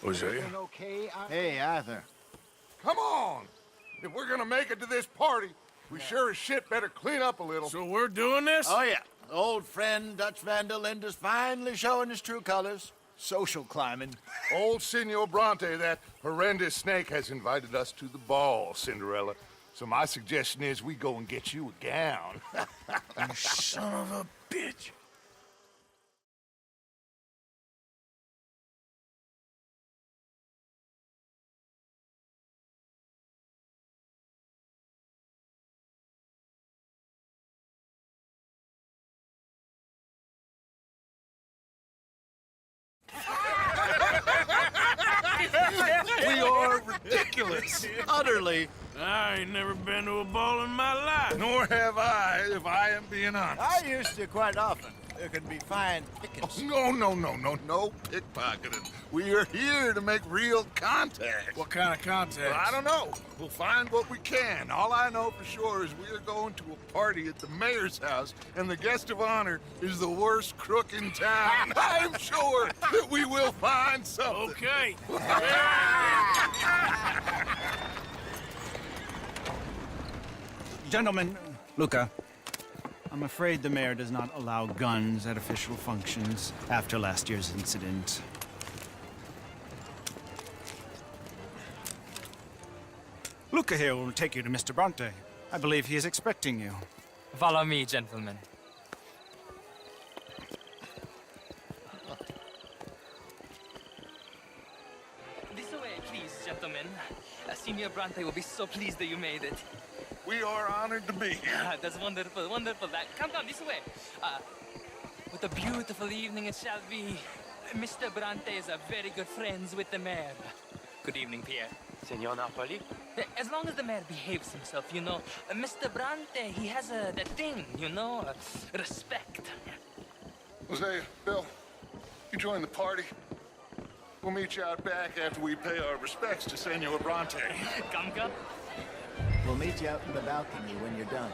Hosea? Hey, Arthur. Come on! If we're gonna make it to this party, we sure as shit better clean up a little. So we're doing this? Oh, yeah. Old friend Dutch Van der Linde's finally showing his true colors. Social climbing. Old Senor Bronte, that horrendous snake, has invited us to the ball, Cinderella. So my suggestion is we go and get you a gown. You son of a bitch. We are ridiculous. Utterly. I ain't never been to a ball in my life. Nor have I, if I am being honest. I used to quite often. There can be fine pickets. No pickpocketing. We are here to make real contact. What kind of contact? I don't know. We'll find what we can. All I know for sure is we are going to a party at the mayor's house, and the guest of honor is the worst crook in town. I'm sure that we will find something. Okay. Gentlemen, Luca, I'm afraid the mayor does not allow guns at official functions after last year's incident. Luca here will take you to Mr. Bronte. I believe he is expecting you. Follow me, gentlemen. This way, please, gentlemen. Senior Bronte will be so pleased that you made it. We are honored to be here. That's wonderful, wonderful. Come this way. What a beautiful evening it shall be. Mr. Bronte is very good friends with the mayor. Good evening, Pierre. Senor Napoli? As long as the mayor behaves himself, you know. Mr. Bronte, he has that thing, you know, respect. Hosea, Bill, you join the party. We'll meet you out back after we pay our respects to Senor Bronte. Come. We'll meet you out in the balcony when you're done.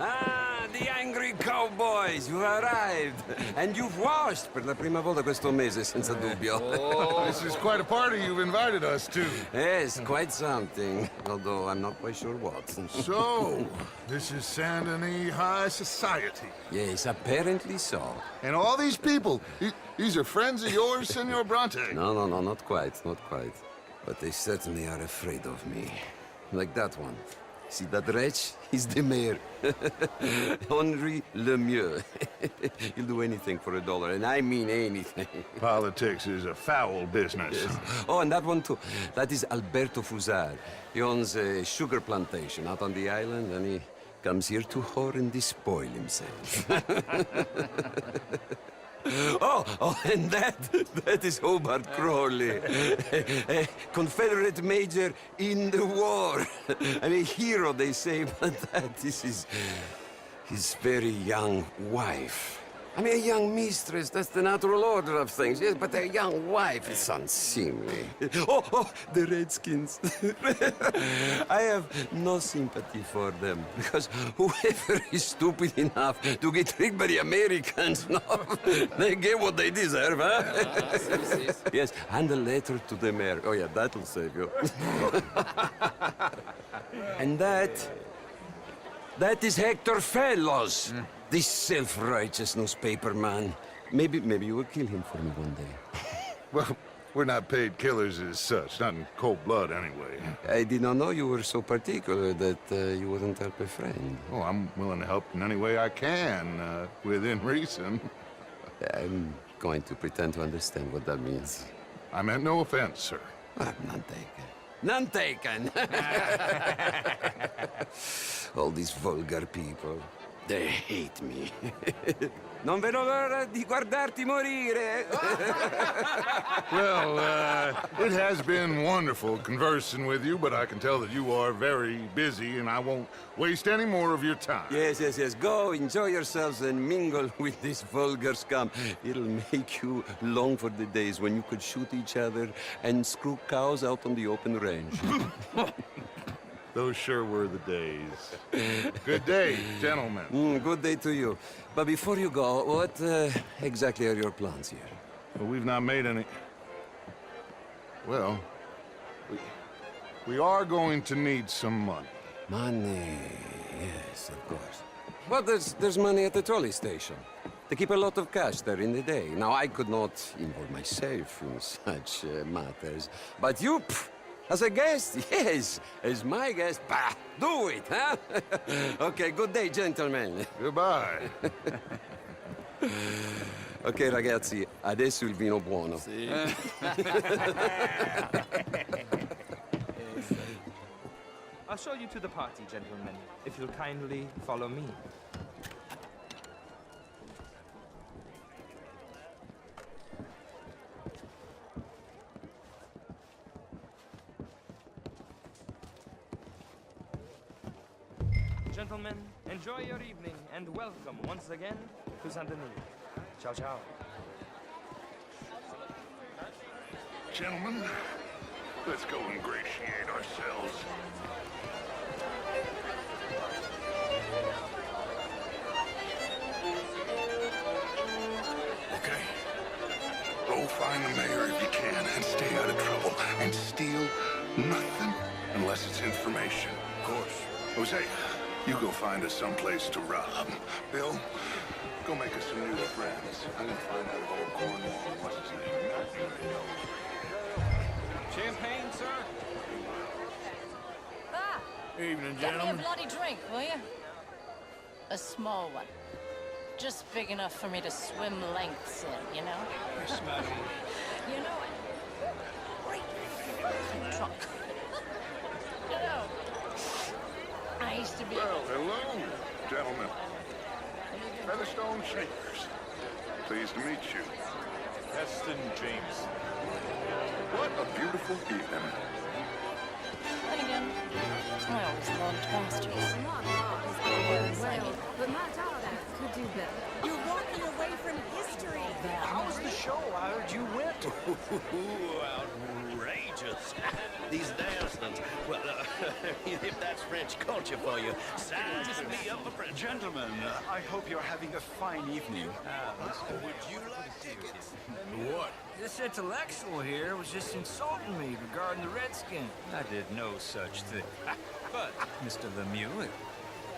Ah, the angry cowboys, you arrived. And you've washed per la prima volta questo mese, senza dubbio. This is quite a party you've invited us to. Yes, quite something. Although I'm not quite sure what. So, this is Saint Denis High Society. Yes, apparently so. And all these people, these are friends of yours, Senor Bronte? No, not quite, not quite. But they certainly are afraid of me. Like that one. See that wretch? He's the mayor. Henri Lemieux. He'll do anything for $1, and I mean anything. Politics is a foul business. Yes. Oh, and that one too. That is Alberto Fusar. He owns a sugar plantation out on the island, and he comes here to whore and despoil himself. Oh, and that is Hobart Crawley, a Confederate major in the war. I mean, a hero, they say, but that is his very young wife. I mean, a young mistress, that's the natural order of things, yes, but a young wife is unseemly. Oh, the Redskins. I have no sympathy for them, because whoever is stupid enough to get tricked by the Americans, no, they get what they deserve, huh? Yes, and a letter to the mayor. Oh, yeah, that'll save you. And that is Hector Fellows. This self-righteous newspaper man. Maybe you will kill him for me one day. Well, we're not paid killers as such, not in cold blood anyway. I did not know you were so particular that you wouldn't help a friend. Oh, I'm willing to help in any way I can, within reason. I'm going to pretend to understand what that means. I meant no offense, sir. None taken. None taken! All these vulgar people. They hate me. Non vedo l'ora di guardarti morire. Well, it has been wonderful conversing with you, but I can tell that you are very busy, and I won't waste any more of your time. Yes. Go, enjoy yourselves and mingle with this vulgar scum. It'll make you long for the days when you could shoot each other and screw cows out on the open range. Those sure were the days. Good day, gentlemen. Good day to you. But before you go, what exactly are your plans here? Well, we've not made any... Well, we are going to need some money. Money, yes, of course. Well, there's money at the trolley station. They keep a lot of cash there in the day. Now, I could not involve myself in such matters. But you, as a guest, yes, as my guest, bah, do it, huh? Okay, good day, gentlemen. Goodbye. Ok, ragazzi, adesso il vino buono. I'll show you to the party, gentlemen, if you'll kindly follow me. Gentlemen, enjoy your evening and welcome once again to Saint Denis. Ciao, ciao. Gentlemen, let's go ingratiate ourselves. Okay. Go find the mayor if you can and stay out of trouble. And steal nothing unless it's information. Of course. Jose, you go find us someplace to rob. Bill, go make us some new friends. I'm gonna find out if old Cornwall, what's his name? Champagne, sir? Ah, Evening, get me a gentlemen. bloody drink, will you? A small one. Just big enough for me to swim lengths in, you know? Yes, madam. You know, great fucking drunk. You know, I used to be... Well, hello, gentlemen. Featherstone Shakers. Pleased to meet you. Heston James. What a beautiful evening. And again, I always loved bastards. Not hard is the word well, but my daughter could do better. You're walking away from history. How was the show? I heard you went. Outrageous. These dancers. Well, if that's French culture for you, sign me up for French. Gentlemen, I hope you're having a fine evening. Would you like tickets? What? This intellectual here was just insulting me regarding the Redskin. I did no such thing. But, Mr. Lemieux,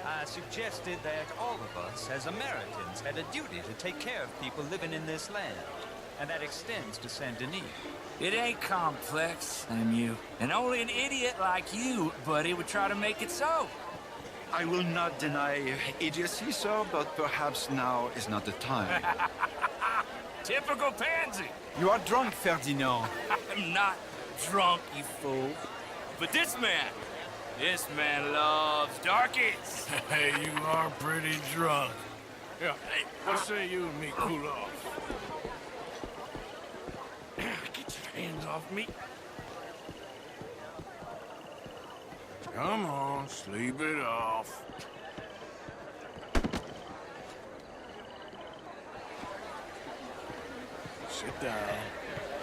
I suggested that all of us, as Americans, had a duty to take care of people living in this land. And that extends to Saint Denis. It ain't complex, Lemieux. And only an idiot like you, buddy, would try to make it so. I will not deny idiocy, sir, but perhaps now is not the time. Typical pansy. You are drunk, Ferdinand. I'm not drunk, you fool. But this man loves darkies. Hey, you are pretty drunk. Yeah, hey, what say you and me cool off? Get your hands off me. Come on, sleep it off. Sit down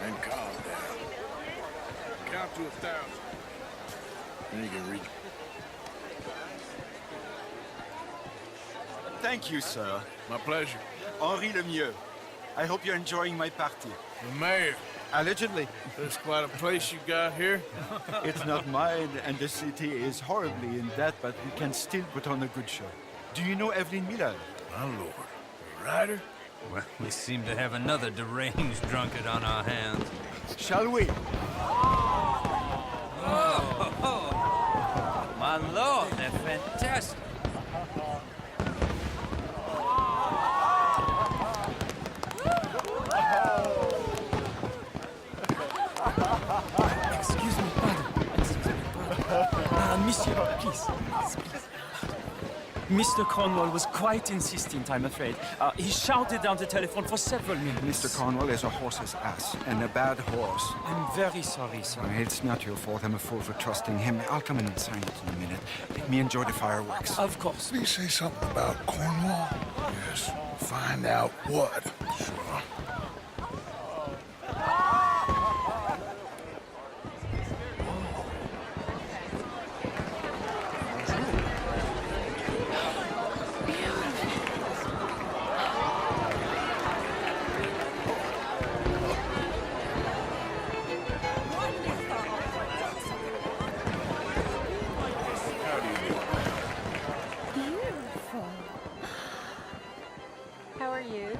and calm down. Count to 1,000. Then you can reach. Thank you, sir. My pleasure. Henri Lemieux. I hope you're enjoying my party. The mayor. Allegedly. There's quite a place you got here. It's not mine, and the city is horribly in debt, but we can still put on a good show. Do you know Evelyn Miller? My lord. A rider? Well, we seem to have another deranged drunkard on our hands. Shall we? My lord, they're fantastic. Excuse me, pardon. Monsieur, please. Please. Mr. Cornwall was quite insistent, I'm afraid. He shouted down the telephone for several minutes. Mr. Cornwall is a horse's ass, and a bad horse. I'm very sorry, sir. It's not your fault. I'm a fool for trusting him. I'll come in and sign it in a minute. Let me enjoy the fireworks. Of course. Did he say something about Cornwall? Yes. Find out what. Sure. Beautiful. How are you?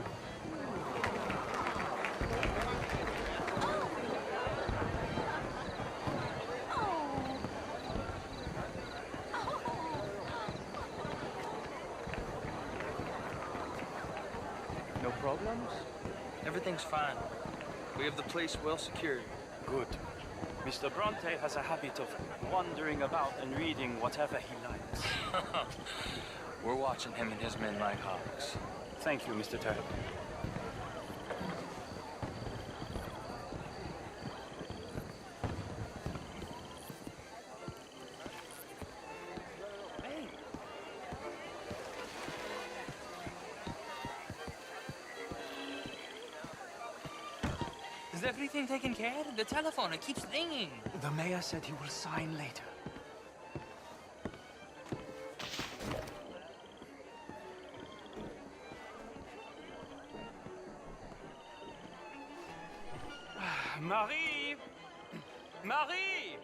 No problems? Everything's fine. We have the place well secured. Good. Mr. Bronte has a habit of wandering about and reading whatever he likes. We're watching him and his men like hawks. Thank you, Mr. Turner. Is everything taken care of? The telephone, it keeps ringing. The mayor said he will sign later. Marie! Marie!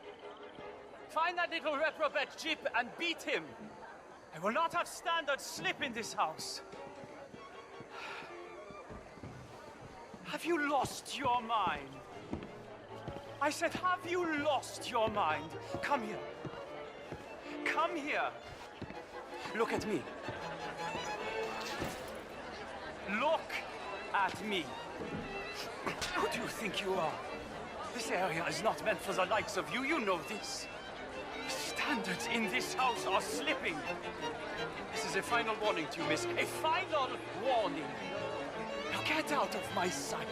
Find that little reprobate Jip and beat him. I will not have standard slip in this house. Have you lost your mind? I said, have you lost your mind? Come here. Come here. Look at me. Look at me. Who do you think you are? This area is not meant for the likes of you. You know this. Standards in this house are slipping. This is a final warning to you, miss. A final warning. Now get out of my sight.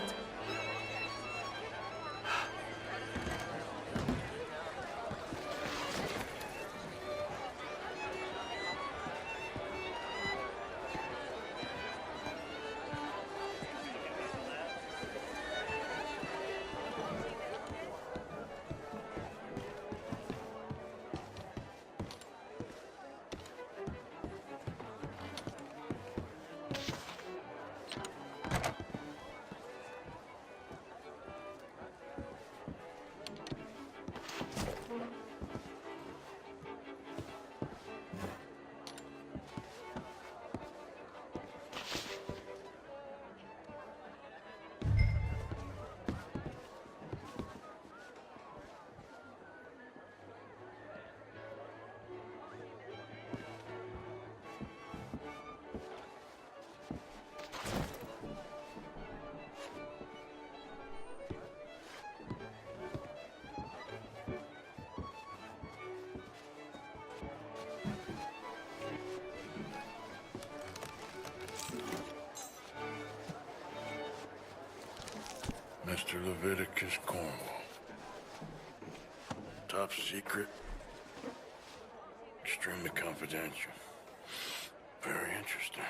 Mr. Leviticus Cornwall. Top secret. Extremely confidential. Very interesting.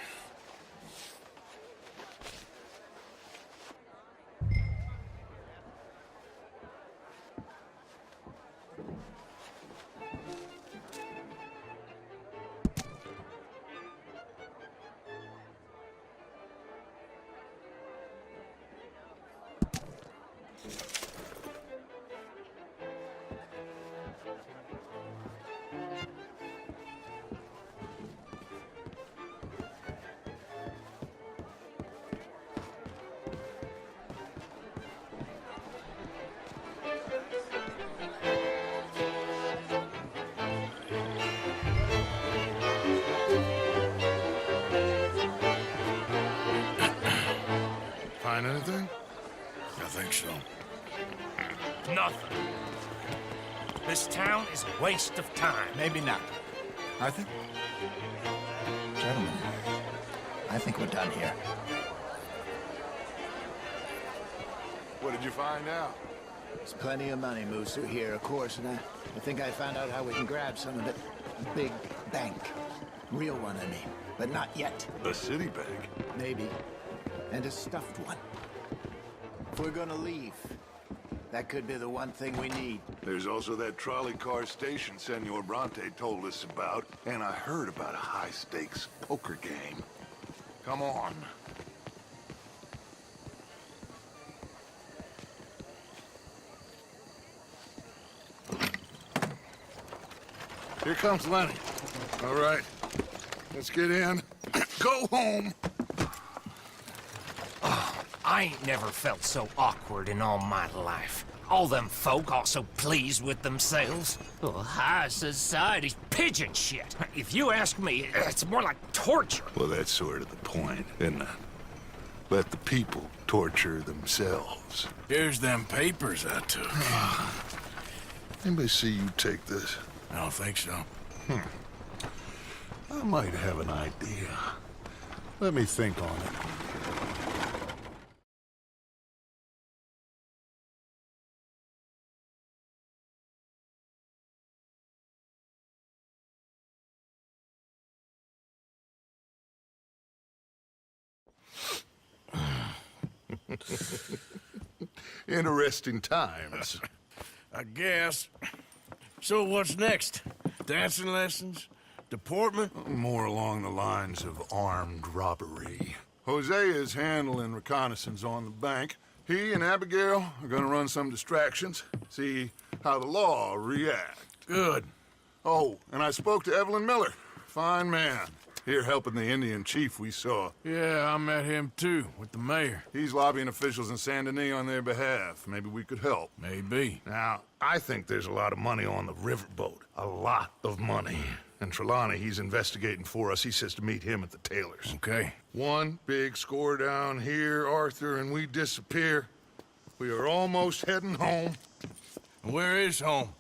Find anything? I think so. Nothing. This town is a waste of time. Maybe not. Arthur? Gentlemen, I think we're done here. What did you find out? There's plenty of money moves through here, of course, and I think I found out how we can grab some of it. A big bank. Real one, I mean. But not yet. A city bank? Maybe. And a stuffed one. If we're gonna leave, that could be the one thing we need. There's also that trolley car station Senor Bronte told us about, and I heard about a high-stakes poker game. Come on. Here comes Lenny. All right, let's get in. Go home. I ain't never felt so awkward in all my life. All them folk all so pleased with themselves. Oh, high society's pigeon shit. If you ask me, it's more like torture. Well, that's sort of the point, isn't it? Let the people torture themselves. Here's them papers I took. Anybody see you take this? I don't think so. I might have an idea. Let me think on it. Interesting times. I guess. So what's next? Dancing lessons? Deportment? More along the lines of armed robbery. Hosea is handling reconnaissance on the bank. He and Abigail are gonna run some distractions, see how the law reacts. Good. Oh, and I spoke to Evelyn Miller. Fine man. Here helping the Indian chief we saw. Yeah, I met him too, with the mayor. He's lobbying officials in Saint Denis on their behalf. Maybe we could help. Maybe. Now, I think there's a lot of money on the riverboat. A lot of money. And Trelawney, he's investigating for us. He says to meet him at the Taylor's. Okay. One big score down here, Arthur, and we disappear. We are almost heading home. Where is home?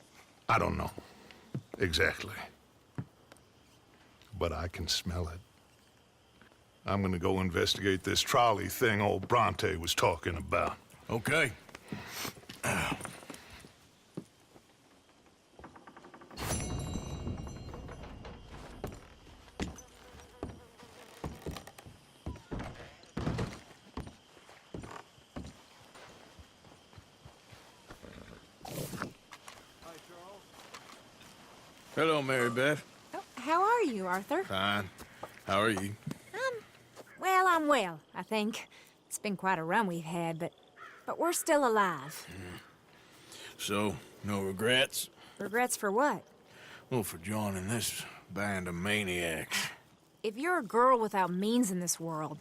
I don't know. Exactly. But I can smell it. I'm gonna go investigate this trolley thing old Bronte was talking about. Okay. Hello, Mary Beth. How are you, Arthur? Fine. How are you? Well, I'm well, I think. It's been quite a run we've had, but we're still alive. So, no regrets? Regrets for what? Well, for joining this band of maniacs. If you're a girl without means in this world,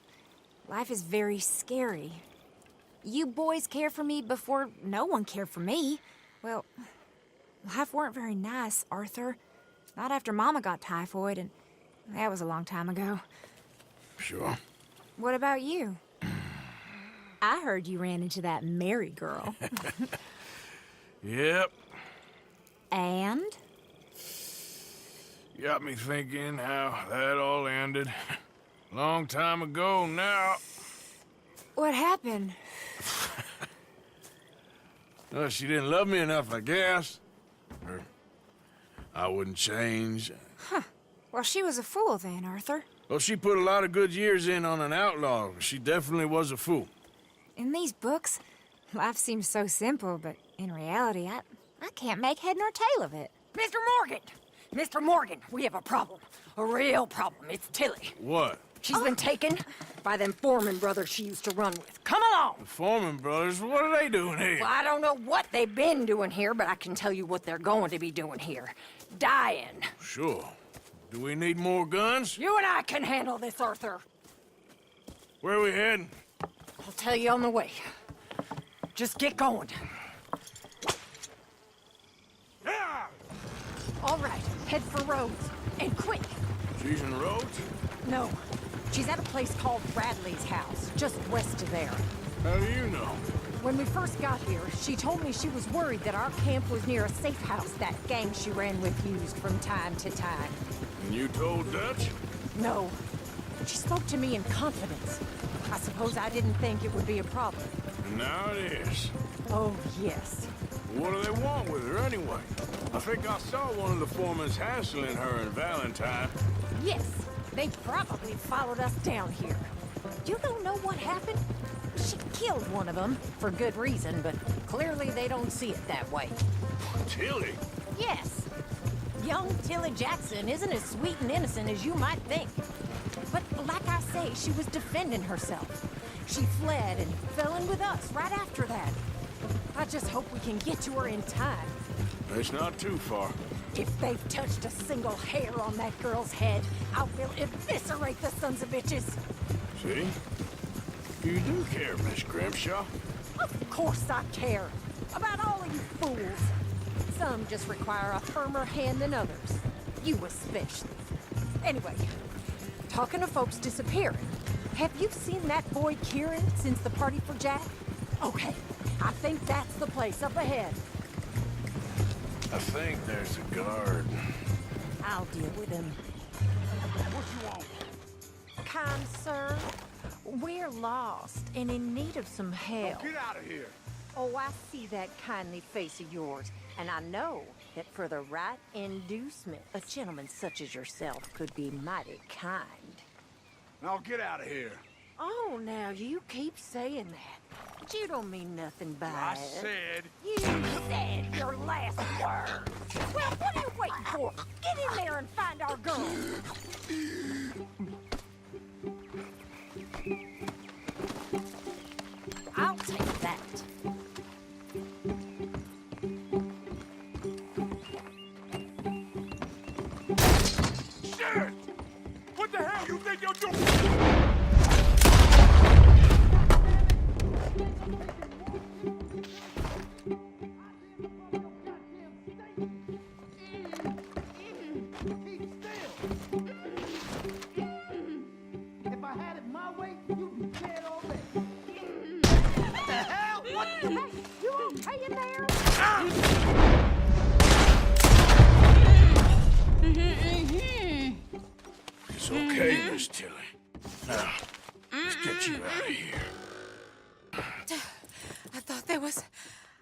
life is very scary. You boys cared for me before no one cared for me. Well, life weren't very nice, Arthur. Not after Mama got typhoid, and that was a long time ago. Sure. What about you? I heard you ran into that Mary girl. Yep. And? Got me thinking how that all ended. Long time ago now. What happened? Well, she didn't love me enough, I guess. Or I wouldn't change. Huh. Well, she was a fool then, Arthur. Well, she put a lot of good years in on an outlaw. She definitely was a fool. In these books, life seems so simple, but in reality, I can't make head nor tail of it. Mr. Morgan! Mr. Morgan, we have a problem. A real problem. It's Tilly. What? She's been taken by them Foreman brothers she used to run with. Come along! The Foreman brothers? What are they doing here? Well, I don't know what they've been doing here, but I can tell you what they're going to be doing here. Dying. Sure. Do we need more guns? You and I can handle this, Arthur. Where are we heading? I'll tell you on the way. Just get going. All right, head for Rhodes. And quick. She's in Rhodes? No. She's at a place called Bradley's house, just west of there. How do you know? When we first got here, she told me she was worried that our camp was near a safe house that gang she ran with used from time to time. And you told Dutch? No. She spoke to me in confidence. I suppose I didn't think it would be a problem. And now it is. Oh, yes. What do they want with her anyway? I think I saw one of the foremans hassling her and Valentine. Yes, they probably followed us down here. You don't know what happened? She killed one of them, for good reason, but clearly they don't see it that way. Tilly? Yes. Young Tilly Jackson isn't as sweet and innocent as you might think. But like I say, she was defending herself. She fled and fell in with us right after that. I just hope we can get to her in time. It's not too far. If they've touched a single hair on that girl's head, I will eviscerate the sons of bitches. See? You do care, Miss Grimshaw. Of course I care. About all of you fools. Some just require a firmer hand than others. You especially. Anyway, talking of folks disappearing, have you seen that boy Kieran since the party for Jack? Okay, I think that's the place up ahead. I think there's a guard. I'll deal with him. What you want? Kind sir, we're lost and in need of some help. Get out of here. Oh, I see that kindly face of yours, and I know that for the right inducement, a gentleman such as yourself could be mighty kind. Now get out of here. Oh, now you keep saying that. But you don't mean nothing by I it. said... You said your last word. Well, what are you waiting for? Get in there and find our girl. I'll take that. Shit! What the hell you think you're doing? If I had it my way, you'd be dead already. What the hell? What the heck? You okay in there? It's okay, Miss Tilly. Now, let's get you out of here. I thought there was...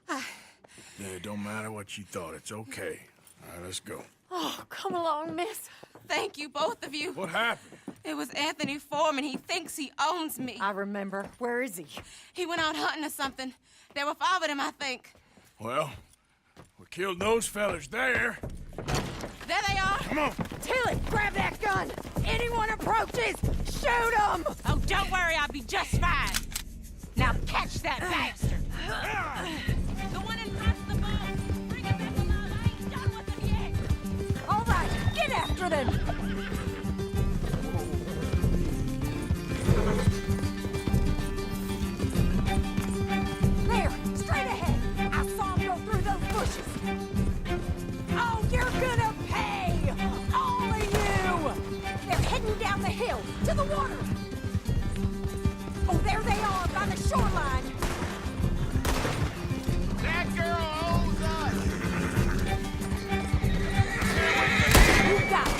Yeah, it don't matter what you thought. It's okay. All right, let's go. Oh, come along, miss. Thank you, both of you. What happened? It was Anthony Foreman. He thinks he owns me. I remember. Where is he? He went out hunting or something. There were 5 of them, I think. Well, we killed those fellas there. There they are. Come on. Tilly, grab that gun. Anyone approaches, shoot them. Oh, don't worry. I'll be just fine. Now catch that bastard. The one in front of the boat. Bring him back alive. I ain't done with him yet. All right, get after them. There, straight ahead. I saw him go through those bushes. Oh, you're gonna pay! All of you! They're heading down the hill, to the water. Oh, there they are, by the shoreline. That girl owes us! You got it.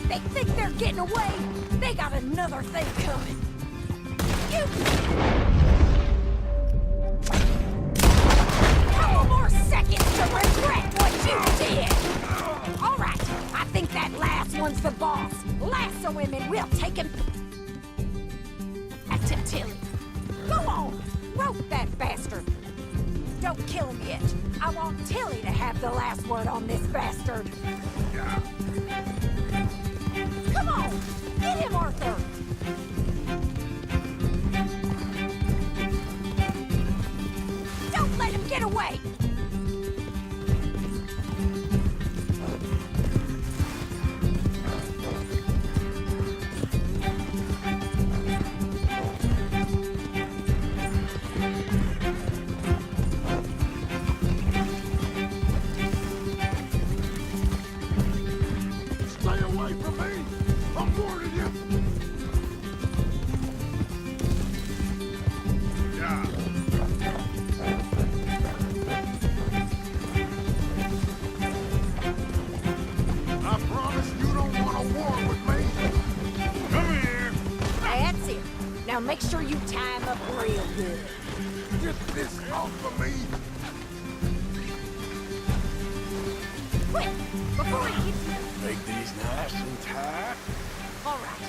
They think they're getting away. They got another thing coming. You... Couple more seconds to regret what you did. All right, I think that last one's the boss. Lasso him and we'll take him back to Tilly. Go on, rope that bastard. Don't kill him yet. I want Tilly to have the last word on this bastard. Come on, get him, Arthur. Don't let him get away. Now make sure you tie him up real good. Get this off of me! Quick, before he gets you. Make these nice and tight. All right,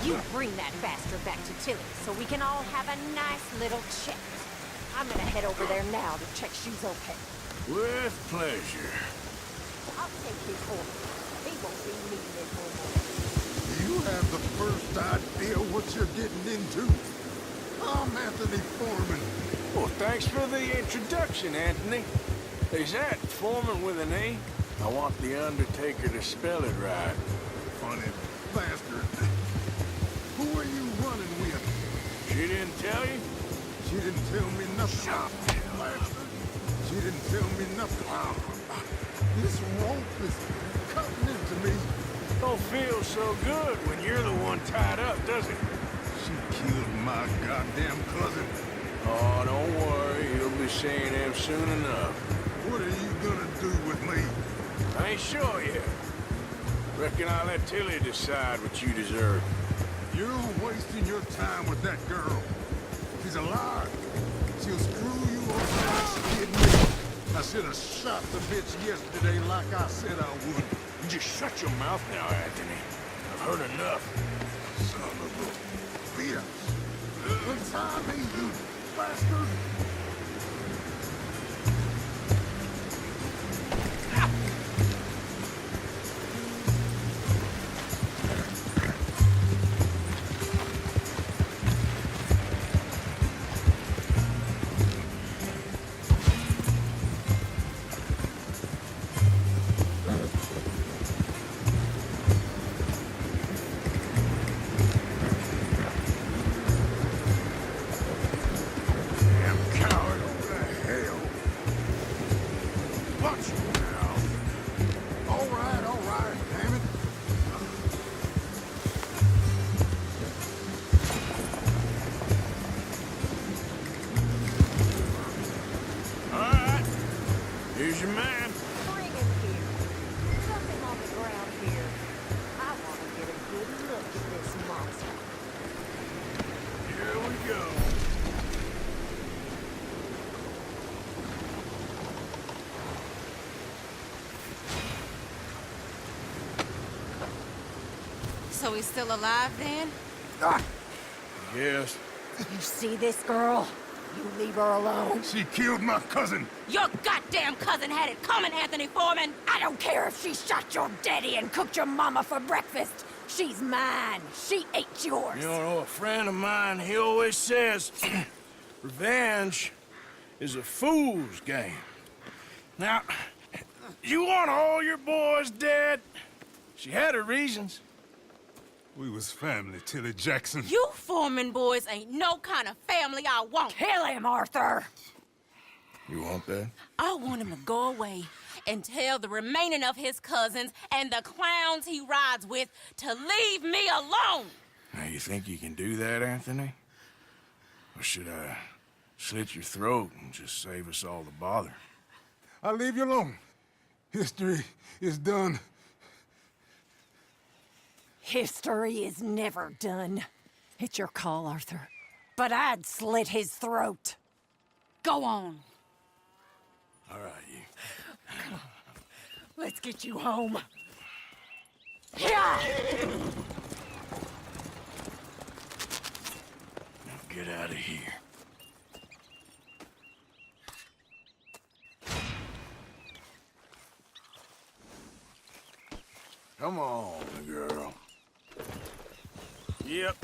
you bring that bastard back to Tilly so we can all have a nice little chat. I'm gonna head over there now to check she's okay. With pleasure. I'll take his order. He won't be needing it no more. You have the first idea what you're getting into. I'm Anthony Foreman. Well, thanks for the introduction, Anthony. Is that Foreman with an E? I want the Undertaker to spell it right. Funny bastard. Who are you running with? She didn't tell you? She didn't tell me nothing. Bastard. She didn't tell me nothing. This rope is cutting into me. Don't feel so good when you're the one tied up, does it? She killed my goddamn cousin. Oh, don't worry. You'll be seeing him soon enough. What are you gonna do with me? I ain't sure yet. Reckon I'll let Tilly decide what you deserve. You're wasting your time with that girl. She's a liar. She'll screw you over like she did me. I should have shot the bitch yesterday like I said I would. You just shut your mouth now, Anthony. I've heard enough. Son of a bitch. Untie me, you bastard. Here's your man. Bring him here. Drop him on the ground here. I want to get a good look at this monster. Here we go. So he's still alive then? Yes. You see this girl? You leave her alone. She killed my cousin. Your goddamn cousin had it coming, Anthony Foreman! I don't care if she shot your daddy and cooked your mama for breakfast. She's mine. She ate yours. You know, a friend of mine, he always says, revenge is a fool's game. Now, you want all your boys dead? She had her reasons. We was family, Tilly Jackson. You Foreman boys ain't no kind of family I want. Kill him, Arthur. You want that? I want him to go away and tell the remaining of his cousins and the clowns he rides with to leave me alone. Now, you think you can do that, Anthony? Or should I slit your throat and just save us all the bother? I'll leave you alone. History is done. History is never done. It's your call, Arthur. But I'd slit his throat. Go on. All right, you. Come on. Let's get you home. Yeah! Now get out of here. Come on, girl. Yep.